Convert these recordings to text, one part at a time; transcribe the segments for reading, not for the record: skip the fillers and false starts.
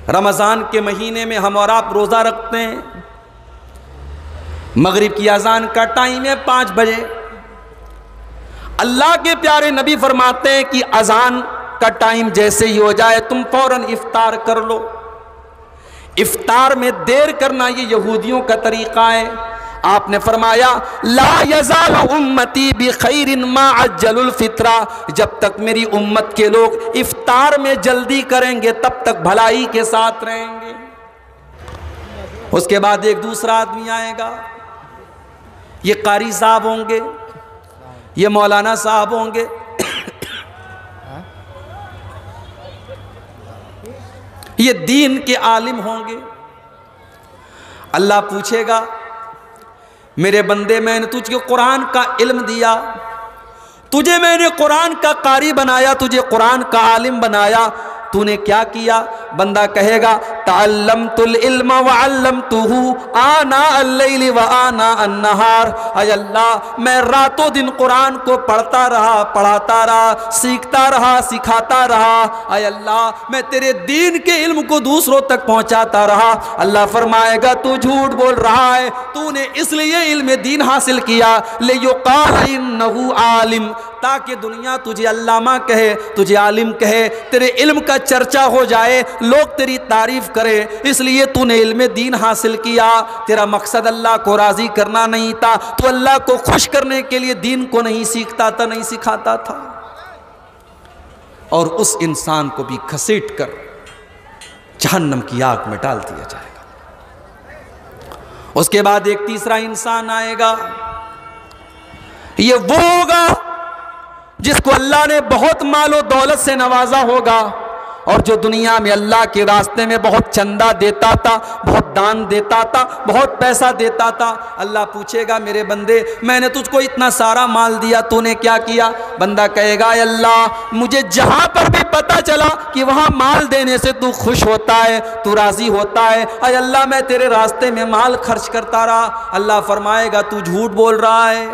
रमज़ान के महीने में हम और आप रोज़ा रखते हैं। मगरिब की अजान का टाइम है 5 बजे। अल्लाह के प्यारे नबी फरमाते हैं कि अजान का टाइम जैसे ही हो जाए तुम फौरन इफ्तार कर लो। इफ्तार में देर करना ये यहूदियों का तरीका है। आपने फरमाया ला यज़ाल उम्मती बिखैरिन मा अज्जलुल फित्रा, जब तक मेरी उम्मत के लोग इफ्तार में जल्दी करेंगे तब तक भलाई के साथ रहेंगे। उसके बाद एक दूसरा आदमी आएगा, ये कारी साहब होंगे, ये मौलाना साहब होंगे, ये दीन के आलिम होंगे। अल्लाह पूछेगा मेरे बंदे मैंने तुझे कुरान का इल्म दिया, तुझे मैंने कुरान का कारी बनाया, तुझे कुरान का आलिम बनाया, तूने क्या किया? बंदा कहेगा तअल्लमतुल इल्म व अल्लमतुहु आना अल-लैल व आना अन-नहार। ऐ अल्लाह मैं रातों दिन कुरान को पढ़ता रहा, पढ़ाता रहा, सीखता रहा, सिखाता रहा। ऐ अल्लाह मैं तेरे दीन के इल्म को दूसरों तक पहुंचाता रहा। अल्लाह फरमाएगा तू झूठ बोल रहा है, तूने इसलिए इल्म दीन हासिल किया लियुक़ाल इन्नहु आलिम, ताकि दुनिया तुझे अल्लामा कहे, तुझे आलिम कहे, तेरे इल्म का चर्चा हो जाए, लोग तेरी तारीफ करें, इसलिए तूने इल्म दीन हासिल किया। तेरा मकसद अल्लाह को राजी करना नहीं था, तो अल्लाह को खुश करने के लिए दीन को नहीं सीखता था, नहीं सिखाता था। और उस इंसान को भी घसीट कर जहन्नम की आग में डाल दिया जाएगा। उसके बाद एक तीसरा इंसान आएगा, ये वो होगा जिसको अल्लाह ने बहुत मालो दौलत से नवाजा होगा और जो दुनिया में अल्लाह के रास्ते में बहुत चंदा देता था, बहुत दान देता था, बहुत पैसा देता था। अल्लाह पूछेगा मेरे बंदे मैंने तुझको इतना सारा माल दिया, तूने क्या किया? बंदा कहेगा अल्लाह मुझे जहां पर भी पता चला कि वहां माल देने से तू खुश होता है, तू राजी होता है, अय अल्लाह मैं तेरे रास्ते में माल खर्च करता रहा। अल्लाह फरमाएगा तू झूठ बोल रहा है,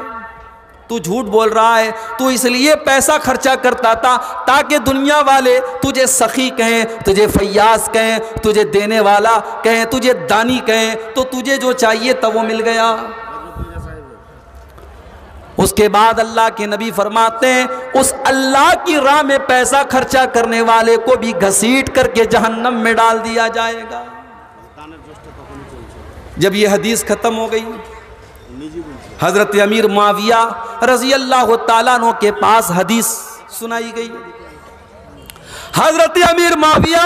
तू झूठ बोल रहा है, तू इसलिए पैसा खर्चा करता था ताकि दुनिया वाले तुझे सखी कहें, तुझे फैयाज कहें, तुझे देने वाला कहें, तुझे दानी कहें, तो तुझे जो चाहिए तब वो मिल गया। उसके बाद अल्लाह के नबी फरमाते हैं उस अल्लाह की राह में पैसा खर्चा करने वाले को भी घसीट करके जहन्नम में डाल दिया जाएगा। जब ये हदीस खत्म हो गई, हजरत अमीर मुआविया रजी अल्लाह ताला अन्हु के पास हदीस सुनाई गई। हजरत अमीर मुआविया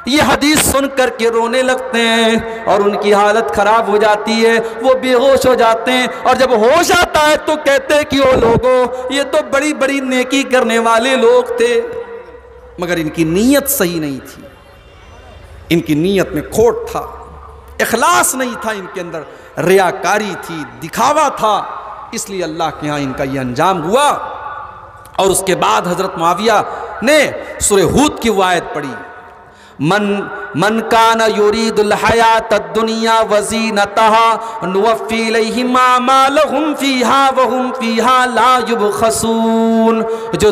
ये हदीस सुन करके रोने लगते हैं और उनकी हालत खराब हो जाती है, वो बेहोश हो जाते हैं। और जब होश आता है तो कहते हैं कि ओ लोगों ये तो बड़ी बड़ी नेकी करने वाले लोग थे, मगर इनकी नीयत सही नहीं थी, इनकी नीयत में खोट था, इखलास नहीं था इनके अंदर, रियाकारी थी, दिखावा था, इसलिए अल्लाह के यहाँ इनका यह अंजाम हुआ। और उसके बाद हजरत मुआविया ने सूरह हूद की वो आयत पढ़ी, मन कान युरीदुल हयात दुनिया वज़ीनतहा नुवफ़्फ़ी इलैहिम अमालहुम फ़ीहा व हुम फ़ीहा ला युबख़सून। जो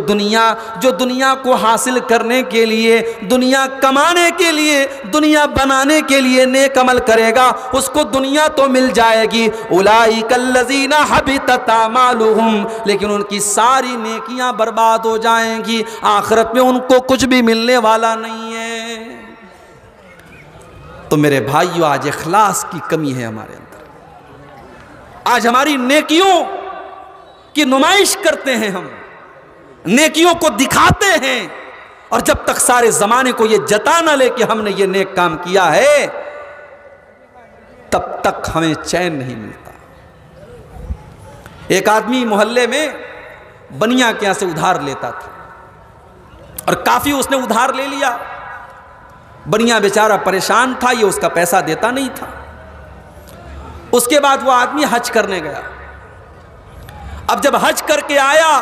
दुनिया को हासिल करने के लिए, दुनिया कमाने के लिए, दुनिया बनाने के लिए नेक अमल करेगा उसको दुनिया तो मिल जाएगी। उलाइकल्लज़ीना हबितत अमालुहुम, लेकिन उनकी सारी नेकियां बर्बाद हो जाएंगी, आखिरत में उनको कुछ भी मिलने वाला नहीं है। तो मेरे भाइयों आज इखलास की कमी है हमारे अंदर। आज हमारी नेकियों की नुमाइश करते हैं, हम नेकियों को दिखाते हैं, और जब तक सारे जमाने को ये जता ना ले कि हमने ये नेक काम किया है तब तक हमें चैन नहीं मिलता। एक आदमी मोहल्ले में बनिया के यहां से उधार लेता था और काफी उसने उधार ले लिया। बनिया बेचारा परेशान था, ये उसका पैसा देता नहीं था। उसके बाद वो आदमी हज करने गया। अब जब हज करके आया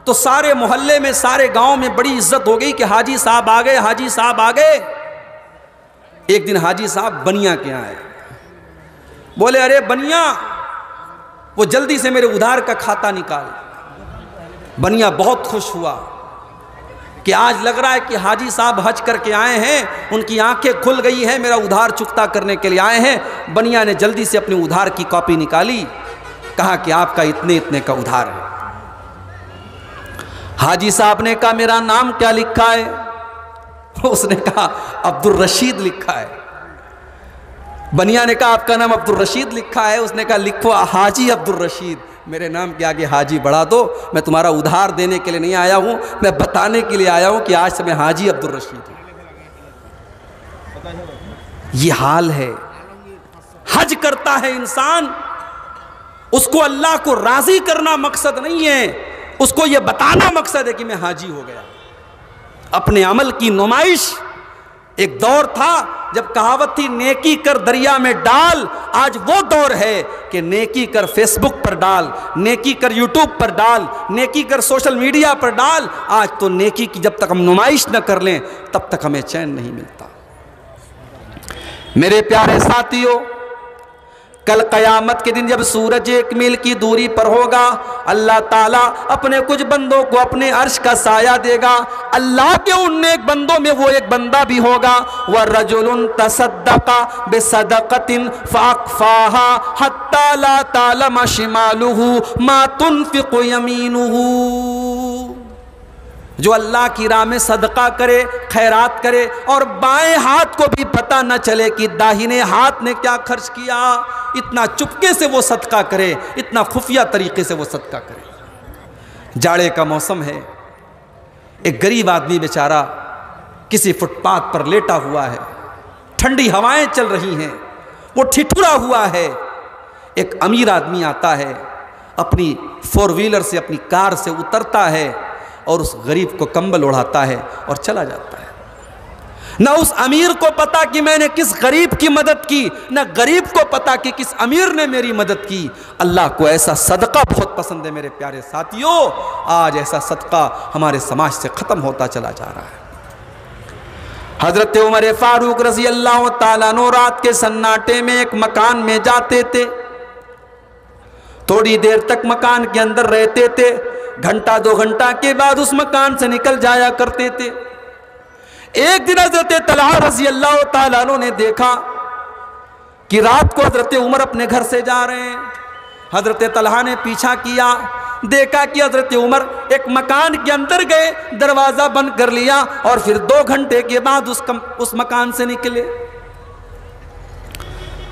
तो सारे मोहल्ले में, सारे गांव में बड़ी इज्जत हो गई कि हाजी साहब आ गए, हाजी साहब आ गए। एक दिन हाजी साहब बनिया के आए, बोले अरे बनिया वो जल्दी से मेरे उधार का खाता निकाल। बनिया बहुत खुश हुआ, कि आज लग रहा है कि हाजी साहब हज करके आए हैं, उनकी आंखें खुल गई हैं, मेरा उधार चुकता करने के लिए आए हैं। बनिया ने जल्दी से अपनी उधार की कॉपी निकाली, कहा कि आपका इतने इतने का उधार है। हाजी साहब ने कहा मेरा नाम क्या लिखा है? उसने कहा अब्दुल रशीद लिखा है। बनिया ने कहा आपका नाम अब्दुल रशीद लिखा है? उसने कहा लिखो हाजी अब्दुल रशीद। मेरे नाम के आगे हाजी बढ़ा दो, मैं तुम्हारा उधार देने के लिए नहीं आया हूं, मैं बताने के लिए आया हूं कि आज से मैं हाजी अब्दुल रशीद हूं। ये हाल है। हज करता है इंसान, उसको अल्लाह को राजी करना मकसद नहीं है, उसको यह बताना मकसद है कि मैं हाजी हो गया। अपने अमल की नुमाइश। एक दौर था जब कहावत थी नेकी कर दरिया में डाल, आज वो दौर है कि नेकी कर फेसबुक पर डाल, नेकी कर यूट्यूब पर डाल, नेकी कर सोशल मीडिया पर डाल। आज तो नेकी की जब तक हम नुमाइश न कर लें तब तक हमें चैन नहीं मिलता। मेरे प्यारे साथियों, कल क़यामत के दिन जब सूरज 1 मील की दूरी पर होगा, अल्लाह ताला अपने कुछ बंदों को अपने अर्श का साया देगा। अल्लाह के उन नेक बंदों में वो एक बंदा भी होगा, वह रजुलुन तसद्दक़ा बिसदक़तिन फ़अख़फ़ाहा हत्ता ला तालम शिमालुहु मा तुनफ़िक़ु यमीनुहु। जो अल्लाह की राह में सदका करे, खैरात करे और बाएं हाथ को भी पता न चले कि दाहिने हाथ ने क्या खर्च किया। इतना चुपके से वो सदका करे, इतना खुफिया तरीके से वो सदका करे। जाड़े का मौसम है, एक गरीब आदमी बेचारा किसी फुटपाथ पर लेटा हुआ है, ठंडी हवाएं चल रही हैं, वो ठिठुरा हुआ है। एक अमीर आदमी आता है, अपनी 4 व्हीलर से, अपनी कार से उतरता है और उस गरीब को कंबल ओढ़ाता है और चला जाता है। न उस अमीर को पता कि मैंने किस गरीब की मदद की, न गरीब को पता कि किस अमीर ने मेरी मदद की। अल्लाह को ऐसा सदका बहुत पसंद है मेरे प्यारे साथियों। आज ऐसा सदका हमारे समाज से ख़त्म होता चला जा रहा है। हज़रत उमर फारूक रज़ी अल्लाह ताला अन्हु रात के सन्नाटे में एक मकान में जाते थे, थोड़ी देर तक मकान के अंदर रहते थे, घंटा 2 घंटा के बाद उस मकान से निकल जाया करते थे। एक दिन हज़रत तलहा रज़ी अल्लाह ताला अन्हु ने देखा कि रात को हज़रत उमर अपने घर से जा रहे हैं। हज़रत तलहा ने पीछा किया, देखा कि हज़रत उमर एक मकान के अंदर गए, दरवाज़ा बंद कर लिया और फिर 2 घंटे के बाद उस मकान से निकले।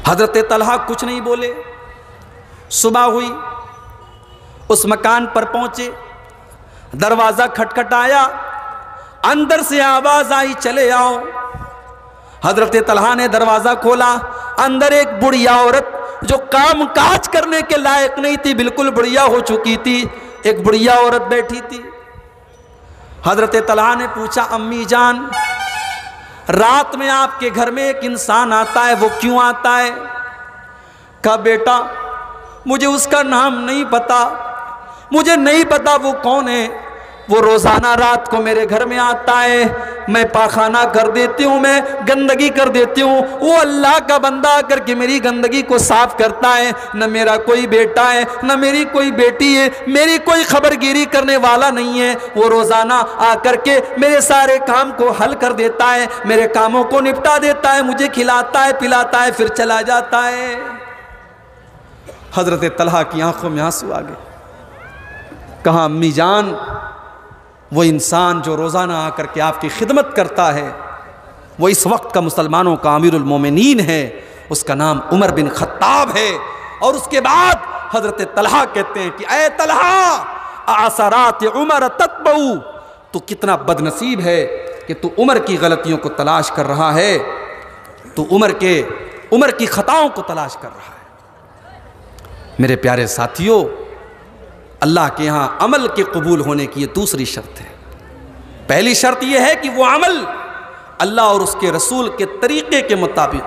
हज़रत तलहा कुछ नहीं बोले। सुबह हुई, उस मकान पर पहुंचे, दरवाज़ा खटखटाया, अंदर से आवाज़ आई चले आओ। हज़रत तलहा ने दरवाज़ा खोला, अंदर एक बुढ़िया औरत जो काम काज करने के लायक नहीं थी, बिल्कुल बुढ़िया हो चुकी थी, एक बुढ़िया औरत बैठी थी। हज़रत तलहा ने पूछा अम्मी जान, रात में आपके घर में एक इंसान आता है, वो क्यों आता है? कहा बेटा मुझे उसका नाम नहीं पता, मुझे नहीं पता वो कौन है। वो रोज़ाना रात को मेरे घर में आता है, मैं पाखाना कर देती हूँ, मैं गंदगी कर देती हूँ, वो अल्लाह का बंदा करके मेरी गंदगी को साफ करता है। न मेरा कोई बेटा है, न मेरी कोई बेटी है, मेरी कोई खबरगिरी करने वाला नहीं है। वो रोज़ाना आकर के मेरे सारे काम को हल कर देता है, मेरे कामों को निपटा देता है, मुझे खिलाता है, पिलाता है, फिर चला जाता है। हज़रत तलहा की आंखों में आंसू आ गए। कहा अम्मी जान, वो इंसान जो रोज़ाना आकर के आपकी खिदमत करता है, वो इस वक्त का मुसलमानों का अमीरुल मोमिनीन है, उसका नाम उमर बिन खत्ताब है। और उसके बाद हज़रत तलहा कहते हैं कि ऐ तलहा आसरात उमर तत्बऊ, तो कितना बदनसीब है कि तू उमर की गलतियों को तलाश कर रहा है, तू उमर की खताओं को तलाश कर रहा है। मेरे प्यारे साथियों, अल्लाह के यहाँ अमल के कबूल होने की ये दूसरी शर्त है। पहली शर्त यह है कि वो अमल अल्लाह और उसके रसूल के तरीक़े के मुताबिक,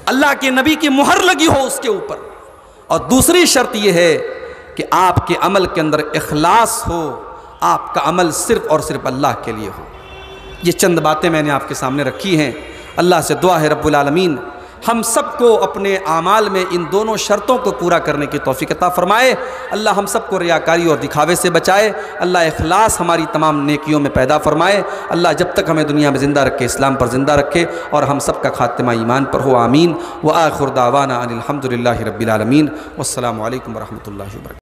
अल्लाह के नबी की मुहर लगी हो उसके ऊपर। और दूसरी शर्त यह है कि आपके अमल के अंदर इखलास हो, आपका अमल सिर्फ़ और सिर्फ अल्लाह के लिए हो। ये चंद बातें मैंने आपके सामने रखी हैं। अल्लाह से दुआ है रब्बुल आलमीन हम सबको अपने आमाल में इन दोनों शर्तों को पूरा करने की तौफीक अता फ़रमाए। अल्लाह हम सबको रियाकारी और दिखावे से बचाए। अल्लाह इखलास हमारी तमाम नेकियों में पैदा फ़रमाए। अल्लाह जब तक हमें दुनिया में ज़िंदा रखे, इस्लाम पर ज़िंदा रखे और हम सब का खात्मा ईमान पर हो। आमीन। व आखिर दावाना अनिल हम्दुलिल्लाहि रब्बिल आलमीन। वस्सलामु अलैकुम व रहमतुल्लाहि व बरकातुहू।